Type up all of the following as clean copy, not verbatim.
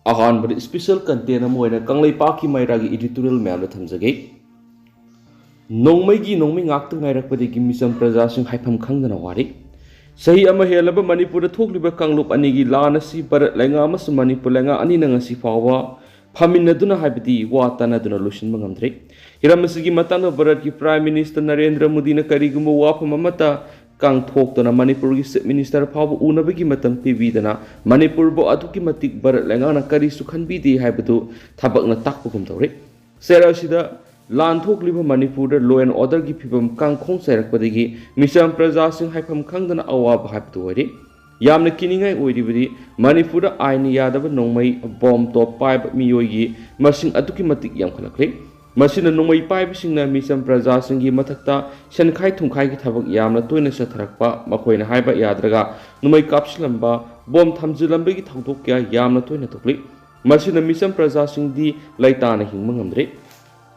ahan special content amoina kanglai paki mairagi editorial ma'am thamjage Nongmei gi Nongmei ngakta ngairakpadagi misam praja sing haifam khangdana wari sahi ama helaba Manipur thokliba kanglup anigi lanasi barat lenga mas Manipur lenga ani nangasi fawa phaminaduna haibdi wa tanaduna lusin mangamdre hiramasigi matana barat ki prime minister Narendra Modi na karigumba wa phamamata kang thoktana Manipur gi minister fawa unabagi matam pibidana Manipur bo atuki matik barat lenga na kari sukhanbidi haibdu thabakna takpugum tawre sera sida lan thokliba Manipur law and order gi phibam kang khong sairakpadagi misam praja sing haifam khangdana awab haibdu wari yamna kiningai oiribadi Manipur aini yadaba Nongmei bomb top 5 miyogi masing atuki matik yam khalakre masina Nongmei 5 singna misam praja singi mathakta sankhai thumkhai gi thabak yamna toina satharakpa makoina haiba yadraga Nongmei kapslamba bomb thamjilamba gi thangtok kya yamna toina tokli masina misam praja singdi laitana hingmangamdre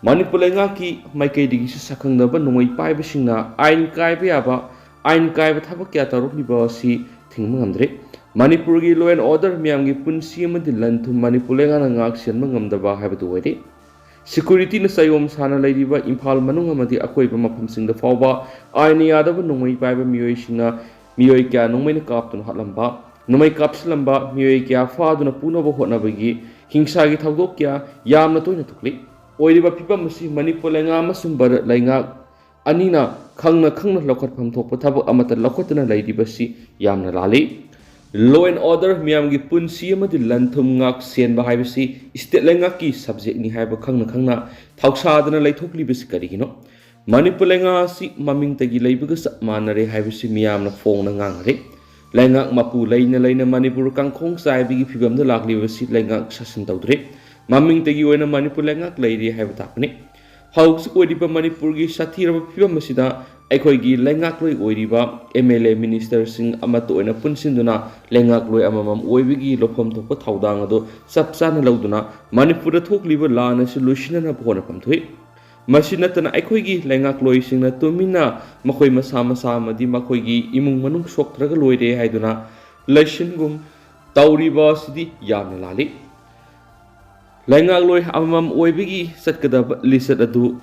Manipur lenga ki maikai digi sakhangdaba Nongmei 5 singna ain kaiba yaba ain kaiba thabak kya tarukliba si thingmangamdre Manipur gi law and order miyam gi punsi amadi lanthum Manipur lenga na ngak sianma ngamdaba haibadu wari security na sayom sana lairiba Imphal manung amadi akoiba mafamsingda fawba aini yadaba Nongmei 5 miyoi singna miyoi kya Nongmei na kaptuna hatlamba Nongmei kapslamba miyoi kya faaduna punaba hotnabagi hingsa gi thawdok kya yamna toina tukli oiriba phibam masi Manipur lenga amasum barat lenga anina khangna lokhatpham thokpa thabak amata lokhatna lairiba si yamna lali law and order miyam gi punsi amadi lanthum ngak sen ba haibasi state lenga ki subject ni haiba khangna thausadana laithoklibi karigino Manipur lenga si maming tagi leibuga manare haibasi miyamna phongna ngangare lenga mapu leina Manipur kangkhong saibi gi phibam da lakliba si lenga sasan tawdre maming tagi oina Manipur lenga leiri haiba takni hauks oiriba Manipur gi sathiraba phibam asida aikoi gi lengak loi oiriba MLA minister sing amato oina punsinduna lengak loi amamam oibigi lokhom thokpa thaudang ado sapchana lauduna Manipur thokliba lana solution na phona pamthui masinatana aikoi gi lengak loi singna tumina makoi masa amadi makoi gi imung manung soktraga loire haiduna lashingum tauriba sidi yamna lali lengak loi amamam oibigi satkadaba lisat adu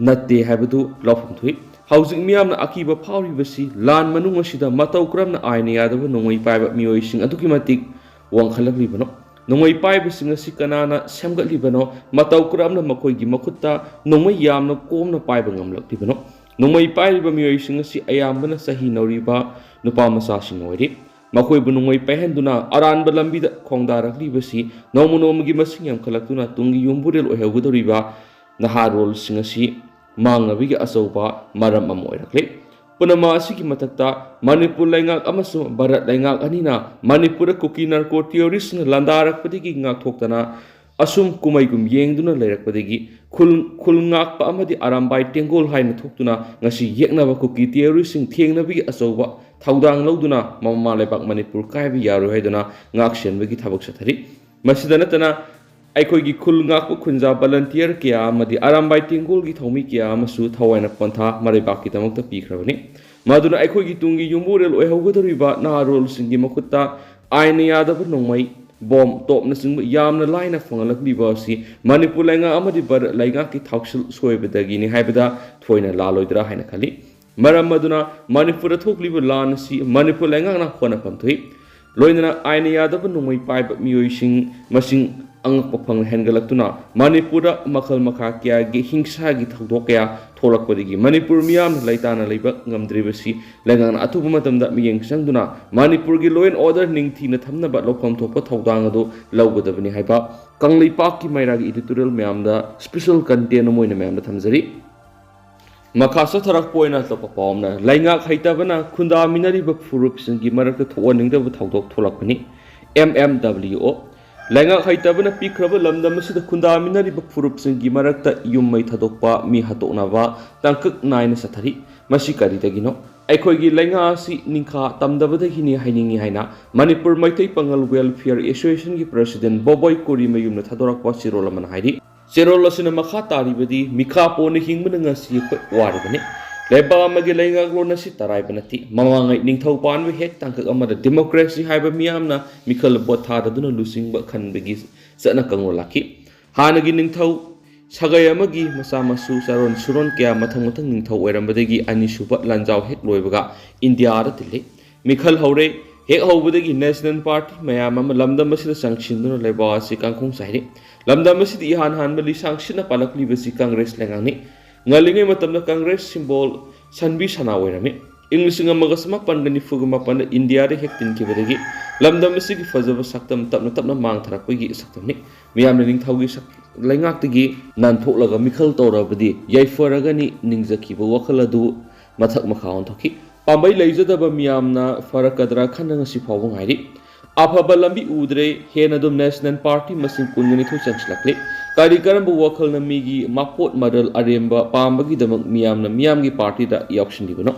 natte haibadu lofum thui Housing miyamna akiba phawribasi lan manung asida matau kramna aini yadaba Nongmei 5 miyoi sing atuki matik wangkhalaklibano Nongmei 5 sing asi kanana semgatlibano matau kramna makoi gi makhutta Nongmei yamna komna paiba ngamlaklibano Nongmei 5 miyoi sing asi ayambana sahi nauriba nupa masa sing oiri makoi bu Nongmei pahenduna aranba lambida khongdaraklibasi nomunomgi masing yam khalaktuna tungi yumburel ohegudoriba naharol sing asi mangnabigi asauba maram amoirakle punama asigi matakta Manipur lengak amasu barat lengak anina Manipur kuki narco theorist na landarakpadigi ngak thoktana asum kumaigum yengduna leirakpadigi khul ngak pa amadi arambai tengol haina thoktuna ngasi yeknaba kuki theorist sing thengnabigi asauba thaudang lauduna mama lebak Manipur kaibi yaru haiduna ngak senbagi thabak sathari masidana tana aikoi gi khul ngak pu khunja volunteer kya amadi arambai tingol gi thomi kya amasu thawaina pontha maribak ki tamakta pikhrabani maduna aikoi gi tungi yumburel oihogodoriba na role singi makutta aina yadaba Nongmei bom top na sing yamna laina fangalakliba si Manipur lenga amadi bar laiga ki thausil soibadagi ni haibada thoina laloidra haina khali maram maduna Manipur thokliba lan si Manipur lenga na khona pamthui loinana aina yadaba Nongmei 5 miyoi sing masing angak papang hengalaktuna Manipur makhal makha kya gi hingsa gi thawdok kya tholakpadigi Manipur miyam laitana leiba ngamdribasi lengan athuba matamda miyeng sangduna Manipur gi law and order ningthina thamnaba lokhom thokpa thawdang adu lawgadabani haiba kanglei pak ki mairagi editorial miyamda special content moina miyamda thamjari makasa tharak poina topa pawmna laingak haitabana khunda minariba furup singi marakta thowaningda thawdok tholakpani MMWO Lengak haitabana pikraba lamdam asida khundaminariba furup singi marakta yummai thadokpa mi hatoknaba tangkak naina sathari masi karidagino aikoi gi lenga asi ningkha tamdabadagini hainingi haina Manipur Maitai Pangal Welfare Association gi president Boboy Kori mayumna thadorakpa sirolaman hairi sirol asina makha taribadi mikha pone hingmana ngasi waribani Lepa amagi leingakloon asi taray banati mamangay ningthau panwi hek tangkak amada democracy haiba miyamna mikal bot thadaduna lusing ba khanbagi sana kangolaki hanagi ningthau sagai amagi masa masu saron suron kya mathang mathang ningthau oirambadagi ani suba lanjau hek loibaga India da tille mikal haure hek haubadagi national party mayam ama lamdam asida sangchinduna leba asi kangkhong sairi lamdam asida ihan hanbali sangchina palakli basi congress lengani ngalingai matamna congress symbol sanbi sana oirami inglising amaga samapan gani fugamapan India de hek tin kibadagi lamdam asigi fazaba saktam tapna tapna mang tharakpagi saktamni miyamna ningthaugi sak laingakti nan thoklaga mikhal torabadi yaifaragani ningjakiba wakhaladu mathak makhaon thoki pambai leijadaba miyamna farakadra khananga sifawu ngairi afaba lambi udre henadum national party masing kungani thu chanslakle kari karambu wakhalna migi mapot madal aremba pambagi damak miyamgi party da yakshindibuno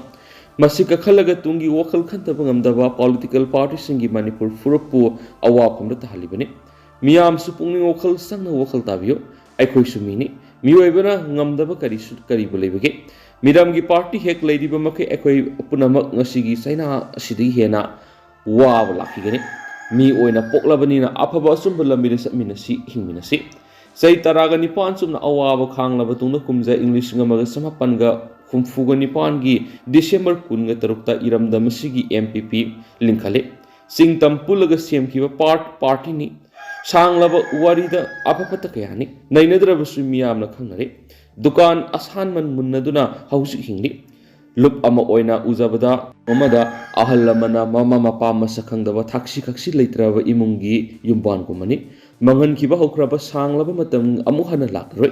masika khalaga tungi wakhal khantaba ngamdaba political party singi manipur furupu awapamda tahalibani miyam supungning wakhal sangna wakhal tabiyo aikhoi sumini miyoibana ngamdaba kari bulebage miramgi party hek leidiba makai aikhoi punamak ngasigi saina asidi hena waba lakigani mi oina poklabani na afaba asumba lamina satminasi hingminasi sai taraga nipan sumna awaba khanglaba tungna kumja english ngamaga samapanga humfuga nipan gi December kunga tarukta iramdamasigi MPP linkhale singtam pulaga semkiba party ni sanglaba warida apapata kayani nainadrabasu miyamna khangnare dukan ashanman munnaduna hausi hingli lup ama oina uzabada amada ahallamana mama mapa masakhangdaba thaksi leitraba imungi yumban kumani mangan kiba hokraba sanglaba matam amuhana lakroi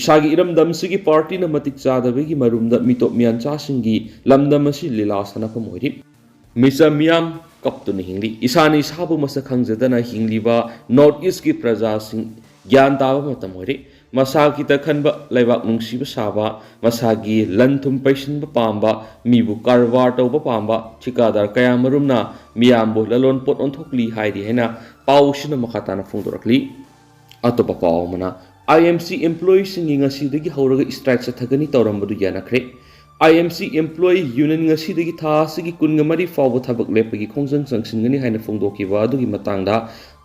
isagi iramdamsigi party na matik chadabegi marumda mitop miancha singi lamdamasi lilasana pamoiri misa miyam kaptuni hingli isani sabu masakhangjadana hingliba north east ki praja sing gyan taba matamoiri masagi ta khanba laibak nungsiba saba masagi lanthum paisinba pamba mibu karwar tawba pamba chikadar kaya marumna miyambo lalon pot onthokli haidi hena pausina makhatana phungdorakli atopa paumana IMC employees singi ngasidagi hauraga strike sathagani tawrambadu yanakre IMC employee union ngasidagi thasigi kungamari fawba thabak lepagi khongjang sangsingani haina phungdokiba adugi matangda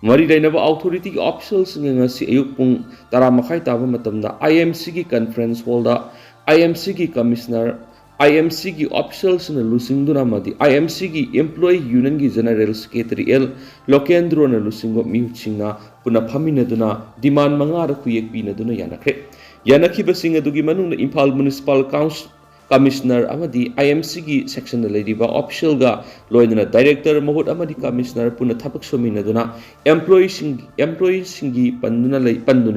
mari dainaba authority ki officials ngasi ayuk pung tara makhai taba matamda IMC ki conference hall da IMC ki commissioner IMC ki officials na lusingduna madi IMC ki employee union ki general secretary L Lokendro na lusingo miuchinga puna phamina duna demand mangara kuyek pina duna yanakre yanakhi basinga dugi manung na Imphal municipal council commissioner amadi IMC ki section na ladiba official ga loinana director mahut amadi commissioner puna thapak somina duna employees singi panduna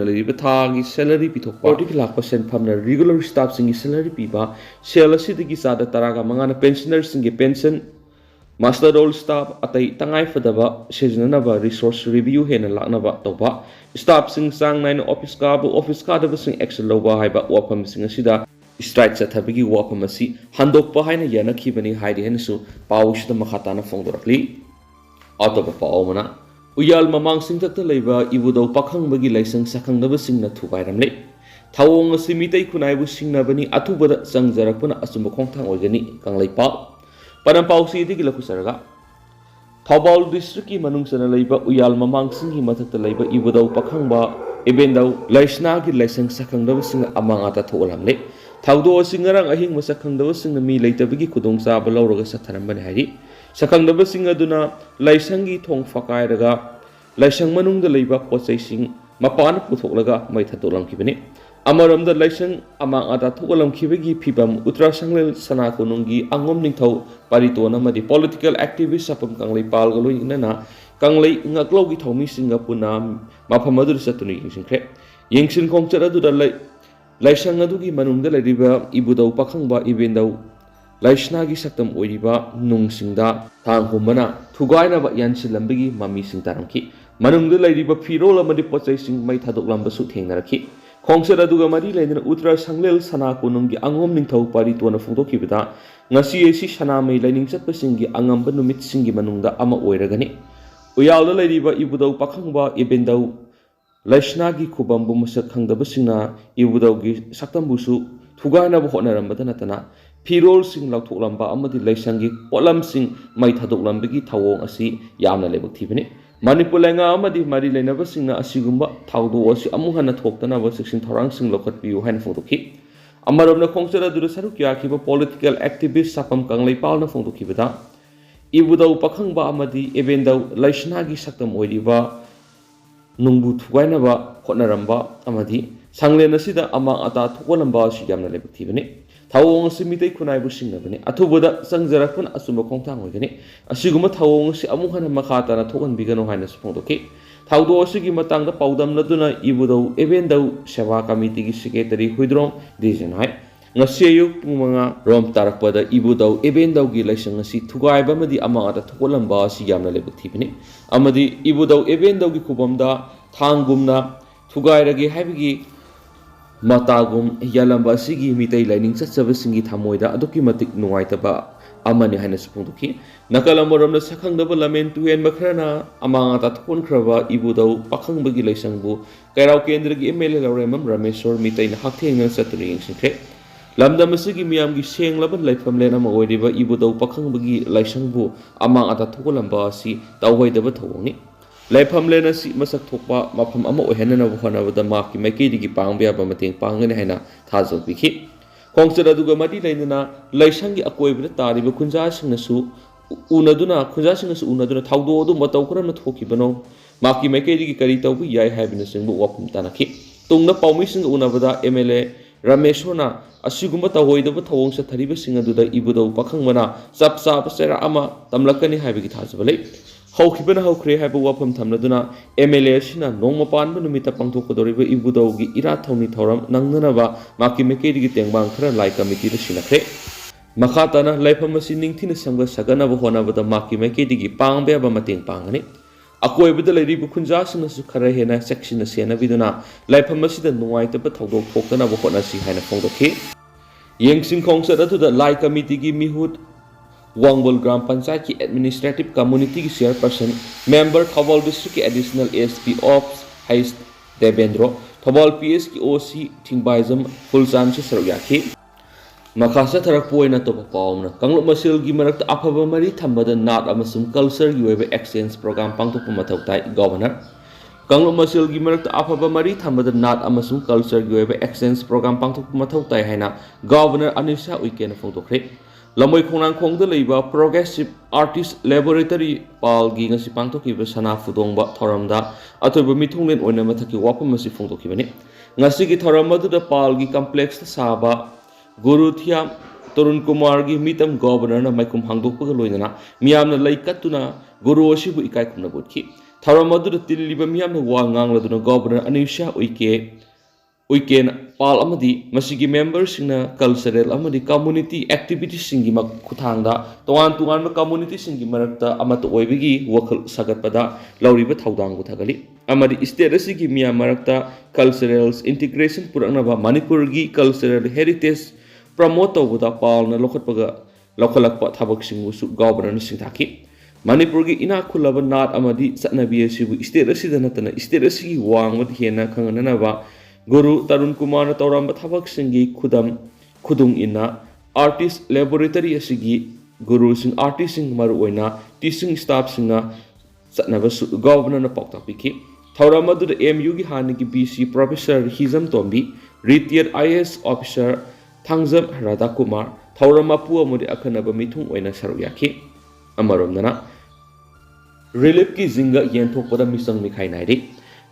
ladiba thagi salary pithokpa 40% phamna regular staff singi salary piba sel asidagi sada taraga mangana pensioners singi pension master roll staff atai tangai fadaba sejanaba resource review hena laknaba toba staff sing sang nine office ka da sing action loba haiba wapam sing asida strike chathabagi wapam asi handokpa haina yanakhibani haidi henasu paushida makhatana phongdorakli atoba paumana uyal mamang singtakta leiba ibudau pakhangbagi laisang sakhangdaba singna thubairamle thawong asi mitei khunaibu singnabani athubada changjarakpana asumba khongthang oigani kanglaipa panam pausi digi lakusaraga Thobal district ki manungsana leiba uyal mamang singhi mathakta leiba ibudau pakhangba ebendau laisna ki laisang sakhangdaba singa amangata tholamle thawdo singarang ahing masakhangdaba singna mi leitabagi khudongsa balawraga satharambani hari sakhangdaba singa duna laisangi thong fakairaga laisang manungda leiba pochai sing mapan puthoklaga mai thatolamkibani amaramda laisang amangata tholamkibagi phibam Uttarasanglel sana konungi angom ningthau paritona madi political activist sapam kanglei palgaloi inana kanglei ngaklogi thomi singa puna maphamadu satuni yingsinkre yingsin khongchara duda laisang adugi manungda leriba ibudau pakhangba ibendau laisnagi saktam oiriba nungsingda thanghumbana thugainaba yansilambigi mami sing taramki manungda leriba firol amadi pochai sing mai thadoklambasu thengnarakhi khongchara duga mari leina Uttarasanglel sana konungi angom ningthau paritona phungdokibada ngasi esi sanamai laining chatpasingi angamba numit singi manungda ama oiragani uyalda leriba ibudau pakhangba ibendau laisnagi khubambu masak khangdaba singna ibudau gi saktambusu thugainaba hotnarambada natana ꯐꯤꯔꯣꯜꯁꯤꯡ ꯂꯧꯊꯣꯛꯂꯝꯕ ꯑꯃꯗꯤ ꯂꯩꯁꯪꯒꯤ ꯄꯣꯠꯂꯝꯁꯤꯡ ꯃꯩ ꯊꯥꯗꯣꯛꯂꯝꯕꯒꯤ ꯊꯧꯑꯣꯡ ꯑꯁꯤ ꯌꯥꯝꯅ ꯂꯥꯏꯕꯛ ꯊꯤꯕꯅꯤ ꯃꯅꯤꯄꯨꯔ ꯂꯩꯉꯥꯛ ꯑꯃꯗꯤ ꯃꯔꯤ ꯂꯩꯅꯕꯁꯤꯡꯅ ꯑꯁꯤꯒꯨꯝꯕ ꯊꯧꯗꯣꯛ ꯑꯁꯤ ꯑꯃꯨꯛ ꯍꯟꯅ ꯊꯣꯛꯇꯅꯕ ꯆꯦꯛꯁꯤꯟ ꯊꯧꯔꯥꯡꯁꯤꯡ ꯂꯧꯈꯠꯄꯤꯌꯨ ꯍꯥꯏꯅ ꯐꯣꯡꯗꯣꯛꯈꯤ ꯑꯃꯔꯣꯝꯗ ꯈꯣꯡꯆꯠ ꯑꯗꯨꯗ ꯁꯔꯨꯛ ꯌꯥꯈꯤꯕ ꯄꯣꯂꯤꯇꯤꯀꯦꯜ ꯑꯦꯛꯇꯤꯕꯤꯁ ꯁꯥꯐꯝ ꯀꯪꯂꯩꯄꯥꯜꯅ ꯐꯣꯡꯗꯣꯛꯈꯤꯕꯗ ꯏꯕꯨꯗꯧ ꯄꯥꯈꯪꯕ ꯑꯃꯗꯤ ꯑꯦꯕꯦꯟꯗꯧ ꯂꯩꯁꯅꯥꯒꯤ ꯁꯛꯇꯝ ꯑꯣꯏꯔꯤꯕ ꯅꯨꯡꯕꯨ ꯊꯨꯒꯥꯏꯅꯕ ꯍꯣꯠꯅꯔꯝꯕ ꯑꯃꯗꯤ ꯁꯪꯂꯦꯟ ꯑꯁꯤꯗ ꯑꯃꯥꯡ ꯑꯇꯥ ꯊꯣꯛꯍꯜꯂꯝꯕ ꯑꯁꯤ ꯌꯥꯝꯅ ꯂꯥꯏꯕꯛ ꯊꯤꯕꯅꯤ ꯊꯧꯑꯣꯡ ꯑꯁꯤ ꯃꯤꯇꯩ ꯈꯨꯟꯅꯥꯏꯕꯨ ꯁꯤꯡꯅꯕꯅꯤ ꯑꯊꯨꯕꯗ ꯆꯪꯖꯔꯛꯄꯅ ꯑꯆꯨꯝꯕ ꯈꯣꯡꯊꯥꯡ ꯑꯣꯏꯒꯅꯤ ꯑꯁꯤꯒꯨꯝꯕ ꯊꯧꯑꯣꯡ ꯑꯁꯤ ꯑꯃꯨꯛ ꯍꯟꯅ ꯃꯈꯥ ꯇꯥꯅ ꯊꯣꯛꯍꯟꯕꯤꯒꯅꯨ ꯍꯥꯏꯅꯁꯨ ꯐꯣꯡꯗꯣꯛꯈꯤ ꯊꯧꯗꯣꯛ ꯑꯁꯤꯒꯤ ꯃꯇꯥꯡꯗ ꯄꯥꯎꯗꯝꯅꯗꯨꯅ ꯏꯕꯨꯗꯧ ꯑꯦꯕꯦꯟꯗꯧ ꯁꯦꯕꯥ ꯀꯃꯤꯇꯤꯒꯤ ꯁꯦꯀ꯭ꯔꯦꯇꯔꯤ ꯍꯨꯏꯗ꯭ꯔꯣꯝ ꯗꯤꯖꯟ ꯍꯥꯏ ꯉꯁꯤ ꯑꯌꯨꯛ ꯄꯨꯡ 5 ꯔꯣꯝ ꯇꯥꯔꯛꯄꯗ ꯏꯕꯨꯗꯧ ꯑꯦꯕꯦꯟꯗꯧꯒꯤ ꯂꯩꯁꯪ ꯑꯁꯤ ꯊꯨꯒꯥꯏꯕ ꯑꯃꯗꯤ ꯑꯃꯥꯡ ꯑꯇꯥ ꯊꯣꯛꯍꯜꯂꯝꯕ ꯑꯁꯤ ꯌꯥꯝꯅ ꯂꯥꯏꯕꯛ ꯊꯤꯕꯅꯤ ꯑꯃꯗꯤ ꯏꯕꯨꯗꯧ ꯑꯦꯕꯦꯟꯗꯧꯒꯤ ꯈꯨꯕꯝꯗ ꯊꯥꯡꯒꯨꯝꯅ ꯊꯨꯒꯥꯏꯔꯒꯦ ꯍꯥꯏꯕꯒꯤ ꯃꯇꯥꯒꯨꯝ ꯌꯥꯜꯂꯝꯕ ꯑꯁꯤꯒꯤ ꯃꯤꯇꯩ ꯂꯥꯏꯅꯤꯡ ꯆꯠꯆꯕꯁꯤꯡꯒꯤ ꯊꯃꯣꯏꯗ ꯑꯗꯨꯛꯀꯤ ꯃꯇꯤꯛ ꯅꯨꯡꯉꯥꯏꯇꯕ ꯑꯃꯅꯤ ꯍꯥꯏꯅꯁꯨ ꯐꯣꯡꯗꯣꯛꯈꯤ ꯅꯥꯀꯜ ꯑꯃꯔꯣꯝꯗ ꯁꯛꯈꯪꯗꯕ ꯂꯝꯃꯦꯟ ꯇꯨꯍꯦꯟꯕ ꯈꯔꯅ ꯑꯃꯥꯡ ꯑꯇꯥ ꯊꯣꯛꯍꯟꯈ꯭ꯔꯕ ꯏꯕꯨꯗꯧ ꯄꯥꯈꯪꯕꯒꯤ ꯂꯩꯁꯪꯕꯨ ꯀꯩꯔꯥꯎ ꯀꯦꯟꯗ꯭ꯔꯒꯤ ꯑꯦꯝ.ꯑꯦꯜ.ꯑꯦ. ꯂꯧꯔꯦꯝꯕꯝ ꯔꯥꯃꯦꯁꯣꯔ ꯃꯤꯇꯩꯅ ꯍꯛꯊꯦꯡꯅ ꯆꯠꯇꯨꯅ ꯌꯦꯡꯁꯤꯟꯈ꯭ꯔꯦ ꯂꯝꯗꯝ ꯑꯁꯤꯒꯤ ꯃꯤꯌꯥꯝꯒꯤ ꯁꯦꯡꯂꯕ ꯂꯩꯐꯝꯂꯦꯟ ꯑꯃ ꯑꯣꯏꯔꯤꯕ ꯏꯕꯨꯗꯧ ꯄꯥꯈꯪꯕꯒꯤ ꯂꯩꯁꯪꯕꯨ ꯑꯃꯥꯡ ꯑꯇꯥ ꯊꯣꯛꯍꯜꯂꯝꯕ ꯑꯁꯤ ꯇꯧꯍꯩꯗꯕ ꯊꯧꯑꯣꯡꯅꯤ ꯂꯩꯐꯝꯂꯦꯟ ꯑꯁꯤ ꯃꯁꯛ ꯊꯣꯛꯄ ꯃꯐꯝ ꯑꯃ ꯑꯣꯏꯍꯟꯅꯕ ꯍꯣꯠꯅꯕꯗ ꯃꯍꯥꯛꯀꯤ ꯃꯥꯏꯀꯩꯗꯒꯤ ꯄꯥꯡꯕ ꯌꯥꯕ ꯃꯇꯦꯡ ꯄꯥꯡꯒꯅꯤ ꯍꯥꯏꯅ ꯊꯥꯖꯕ ꯄꯤꯈꯤ ꯈꯣꯡꯆꯠ ꯑꯗꯨꯒ ꯃꯔꯤ ꯂꯩꯅꯅ ꯂꯩꯁꯪꯒꯤ ꯑꯀꯣꯏꯕꯗ ꯇꯥꯔꯤꯕ ꯈꯨꯟꯖꯥꯁꯤꯡꯅꯁꯨ ꯎꯅꯗꯨꯅ ꯊꯧꯗꯣꯛ ꯑꯗꯨ ꯃꯇꯧ ꯀꯔꯝꯅ ꯊꯣꯛꯈꯤꯕꯅꯣ ꯃꯍꯥꯛꯀꯤ ꯃꯥꯏꯀꯩꯗꯒꯤ ꯀꯔꯤ ꯇꯧꯕ ꯌꯥꯏ ꯍꯥꯏꯕꯅꯆꯤꯡꯕ ꯋꯥꯐꯝ ꯇꯥꯟꯅꯈꯤ ꯇꯨꯡꯗ ꯄꯥꯎꯃꯤꯁꯤꯡꯒ ꯎꯅꯕꯗ ꯑꯦꯝ.ꯑꯦꯜ.ꯑꯦ. ꯔꯥꯃꯦꯁꯣꯔꯅ ꯑꯁꯤꯒꯨꯝꯕ ꯇꯧꯍꯩꯗꯕ ꯊꯧꯑꯣꯡ ꯆꯠꯊꯔꯤꯕꯁꯤꯡ ꯑꯗꯨꯗ ꯏꯕꯨꯗꯧ ꯄꯥꯈꯪꯕꯅ ꯆꯞ ꯆꯥꯕ ꯆꯩꯔꯥꯛ ꯑꯃ ꯇꯝꯂꯛꯀꯅꯤ ꯍꯥꯏꯕꯒꯤ ꯊꯥꯖꯕ ꯂꯩ ꯍꯧꯈꯤꯕꯅ ꯍꯧꯈ꯭ꯔꯦ ꯍꯥꯏꯕ ꯋꯥꯐꯝ ꯊꯝꯂꯗꯨꯅ ꯑꯦꯝ.ꯑꯦꯜ.ꯑꯦ. ꯑꯁꯤꯅ ꯅꯣꯡꯃ ꯄꯥꯟꯕ ꯅꯨꯃꯤꯠꯇ ꯄꯥꯡꯊꯣꯛꯀꯗꯧꯔꯤꯕ ꯏꯕꯨꯗꯧꯒꯤ ꯏꯔꯥꯠ ꯊꯧꯅꯤ ꯊꯧꯔꯝ ꯅꯪꯅꯅꯕ ꯃꯍꯥꯛꯀꯤ ꯃꯥꯏꯀꯩꯗꯒꯤ ꯇꯦꯡꯕꯥꯡ ꯈꯔ ꯂꯥꯏ ꯀꯃꯤꯇꯤꯗ ꯁꯤꯟꯅꯈ꯭ꯔꯦ ꯃꯈꯥ ꯇꯥꯅ ꯂꯩꯐꯝ ꯑꯁꯤ ꯅꯤꯡꯊꯤꯅ ꯁꯦꯝꯒꯠ ꯁꯥꯒꯠꯅꯕ ꯍꯣꯠꯅꯕꯗ ꯃꯍꯥꯛꯀꯤ ꯃꯥꯏꯀꯩꯗꯒꯤ ꯄꯥꯡꯕ ꯌꯥꯕ ꯃꯇꯦꯡ ꯄꯥꯡꯒꯅꯤ ꯑꯀꯣꯏꯕꯗ ꯂꯩꯔꯤꯕ ꯈꯨꯟꯖꯥꯁꯤꯡꯅꯁꯨ ꯈꯔ ꯍꯦꯟꯅ ꯆꯦꯛꯁꯤꯟꯅ ꯁꯦꯟꯅꯕꯤꯗꯨꯅ ꯂꯩꯐꯝ ꯑꯁꯤꯗ ꯅꯨꯡꯉꯥꯏꯇꯕ ꯊꯧꯗꯣꯛ ꯊꯣꯛꯇꯅꯕ ꯍꯣꯠꯅꯁꯤ ꯍꯥꯏꯅ ꯐꯣꯡꯗꯣꯛꯈꯤ ꯌꯦꯡꯁꯤꯟ ꯈꯣꯡꯆꯠ ꯑꯗꯨꯗ ꯂꯥꯏ ꯀꯃꯤꯇꯤꯒꯤ ꯃꯤꯍꯨꯠ वांगबोल ग्राम पंचायत की एडमिनिस्ट्रेटिव कम्युनिटी की चेयरपर्सन मेंबर थौबल डिस्ट्रिक्ट के एडिशनल एसपी ऑफ हाइस देवेंद्र थौबल पीएस की ओसी थिंगबाइजम फुलचान से सरुक याखी मखासा थरक पोइना तो पावना कंगलुप मसिल की मरक अफब मरी थंबद नाट अमसुम कल्चर की वेब एक्सचेंज प्रोग्राम पांगथोप मथौ ताई गवर्नर कंगलुप मसिल की मरक अफब मरी थंबद नाट अमसुम कल्चर की वेब एक्सचेंज प्रोग्राम पांगथोप मथौ ताई हैना गवर्नर अनिशा उइकेन फोंदोखरे लमोई खोंनांखोंग लेबा प्रोग्रेसिव आर्टिस्ट लैबोरेटरी पालगी ngasi पांगथोखिबा सना फुदोंबा थौरमदा अथोबा मिथुंगलेन ओइना मथकी वापम मसि फोंदोखिबनि ngasi gi थौरम अदुदा पालगी कॉम्प्लेक्स साबा गुरुथिया तरुण कुमार की मीतम गवर्नर मैकुम हांगदोकपगा लोइना मियामना लैकत्तुना गुरु असिबु इकाय खुमना बुटखी थौरम अदुदा तिल्लिबा मियामना वा ngangloduna गवर्नर अनिशा उइकेन पाल अमदी मसिगी मेंबर सिंगना कल्चरल अमदी कम्युनिटी एक्टिविटी सिंगी खुथांगदा तोवान तुवान कम्युनिटी सिंगी मरक्ता अमत ओइबिगी वखल सगतपदा लौरिबा थौदांगु थगली अमदी स्टेट असिगी मिया मरक्ता कल्चरल्स इंटीग्रेशन पुरकनबा मणिपुर की कल्चरल हेरिटेज प्रमोट तौबदा पालना लौखलकपा थबकसिंगुसु गवर्नर सिंथाखी मणिपुर की इना खुलबा नाट अमदी चटनबी असिबु स्टेट असिदा नतना स्टेट असिगी वांगबद हेना खंगननबा गुरु तरुण कुमार तौरम थबक सिंगी खुदुंग इना आर्टिस्ट लैबोरेटरी असिगी गुरु सिंग आर्टिस्ट सिंग मरु ओइना टीचिंग स्टाफ सिंगा चटनबा गवर्नर पाउतापिखि थौरम अदुदा एमयू की हानि की BC professor Hijam Tombi retired IAS officer Thangjam Radha Kumar थौरम अपु अमुदि अखनबा मिथुंग ओइना सरुक याखि अमरोमदना रिलीफ की जिंगा येनथोकपदा मिसंग मिखाई नाइदि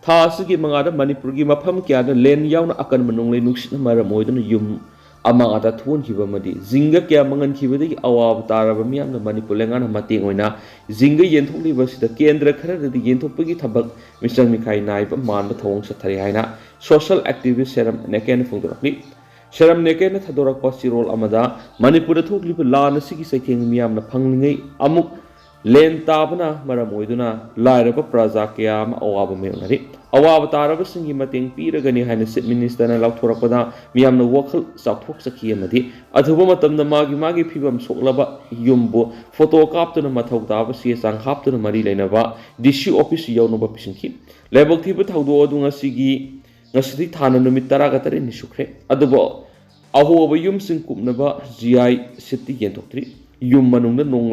था असुगी मंगादा मणिपुर की मफम क्यादा लेन यावना अकन मनोंगले नुक्सिना मरम ओइदुना युम अमा आता थोनखिबा मदि जिंगा क्या मंगनखिबदगी अवाब तारबा मियामना मणिपुर लेंगाना मतेंग ओइना जिंगा येनथोकलिबसिदा केंद्र खरददि येनथोकपगी थबक मिसंग मिखाई नाइबा मानबा थवंग सथरि हाइना social activist serum नेकेन फोंदोरखलि serum नेकेन थदोरकपा सिरोल अमदा Manipur थोकलिबा लान सिगी सैथेंग मियामना फंगलिङै अमुक लेन ताबना मरम ओइदुना लाइरबा प्रजा क्याम अवाब मेंगरि अवाब तारबसिंगी मतेंग पीरगनि हाइना चीफ मिनिस्टरना लाउथोरकपदा मियामना वखल चाउथोक सखि अमदि अथुबा मतमदा मागी फिबम सोकलबा युमबो फोटो कापतुना मथौ ताबा से चांग हापतुना मरी लेनबा डीसी ऑफिस यौनबा पिसिंखि लेबक थिबा थौदो अदु ngasi थाना नुमित 13 नि सुख्रे अदुबो ꯑꯍꯣꯕ ꯌꯨꯝꯁꯤꯡ ꯀꯨꯞꯅꯕ GI ꯁꯤꯠꯇꯤ ꯌꯦꯟꯊꯣꯛꯇ꯭ꯔꯤ ꯌꯨꯝ ꯃꯅꯨꯡꯗ ꯅꯣꯡ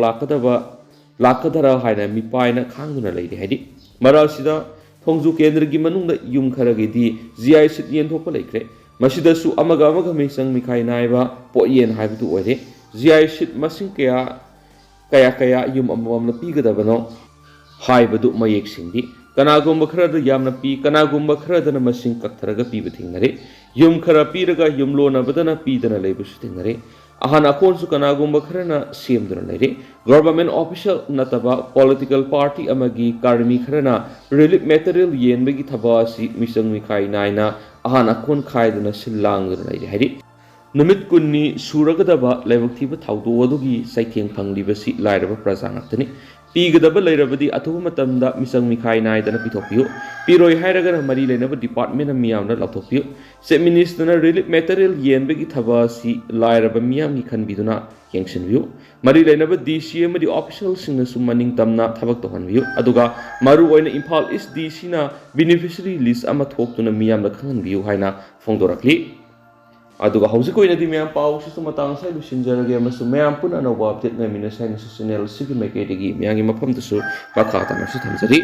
ꯂꯥꯛꯀꯗꯔ ꯍꯥꯏꯅ ꯃꯤꯄꯥꯏꯅ ꯈꯥꯡꯗꯨꯅ ꯂꯩꯔꯤ ꯍꯥꯏꯗꯤ ꯃꯔꯛꯁꯤꯗ ꯊꯣꯡꯖꯨ ꯀꯦꯟꯗ꯭ꯔꯒꯤ ꯃꯅꯨꯡꯗ ꯌꯨꯝ ꯈꯔꯒꯤꯗꯤ GI ꯁꯤꯠ ꯌꯦꯟꯊꯣꯛꯄ ꯂꯩꯈ꯭ꯔꯦ ꯃꯁꯤꯗꯁꯨ ꯑꯃꯒ ꯃꯤꯆꯪ ꯃꯤꯈꯥꯏ ꯅꯥꯏꯕ ꯄꯣꯠꯌꯦꯟ ꯍꯥꯏꯕꯗꯨ ꯑꯣꯏꯔꯦ GI ꯁꯤꯠ ꯃꯁꯤꯡ ꯀꯌꯥ ꯌꯨꯝ ꯑꯃꯃꯝꯅ ꯄꯤꯒꯗꯕꯅꯣ ꯍꯥꯏꯕꯗꯨ ꯃꯌꯦꯛ ꯁꯦꯡꯗꯦ ꯀꯅꯥꯒꯨꯝꯕ ꯈꯔꯗ ꯌꯥꯝꯅ ꯄꯤ ꯀꯅꯥꯒꯨꯝꯕ ꯈꯔꯗꯅ ꯃꯁꯤꯡ ꯀꯛꯊꯔꯒ ꯄꯤꯕ ꯊꯦꯡꯅꯔꯦ ꯌꯨम खरा पीरगा युमलोनबदना पीदना लेबसु थेंगरे अहान अकोनसु कनागुंबा खरना सेमदुना लेरे गवर्नमेंट ऑफिशियल नतबा पॉलिटिकल पार्टी अमगी कार्मी खरना रिलीफ मटेरियल येनबगी थबासी मिसंग मिखाई नाइना अहान अकोन खाइदना सिल्लांगदना लेरे हाइरि नुमित कुन्नी सुरगदबा लेबक्थिबा थाउदो अदुगी साइथेंग फंगलिबसी लाइरबा प्रजा ngaktani पीगदबा लेरबदी अथुबा मतमदा मिसंग मिखाई नाइदना पिथोपियो पीरोय हाइरगना मरी लेनबा डिपार्टमेंट मियामना लथोपियो चीफ मिनिस्टरना रिलीफ मटेरियल येनबगी थबासी लाइरबा मियामगी खनबिदुना येंगसिनबियो मरी लेनबा डीसी अमदी ऑफिशियल सिंगसु मनिंग तमना थबक तोहनबियो अदुगा मारु ओइना इम्फाल ईस्ट डीसी ना बेनिफिशियरी लिस्ट अमा थोक्तुना मियामना खनबियो हाइना फोंदोरकली अदुगा हौजिक ओइनादि म्याम पाउसिसु मतांग साइ लुसिनजरगे अमसु म्याम पुना नौबा अपडेट नमिना साइनस चैनल सिगि मेकेडिगी म्यागी मफमदसु मखा तमसु थमजरी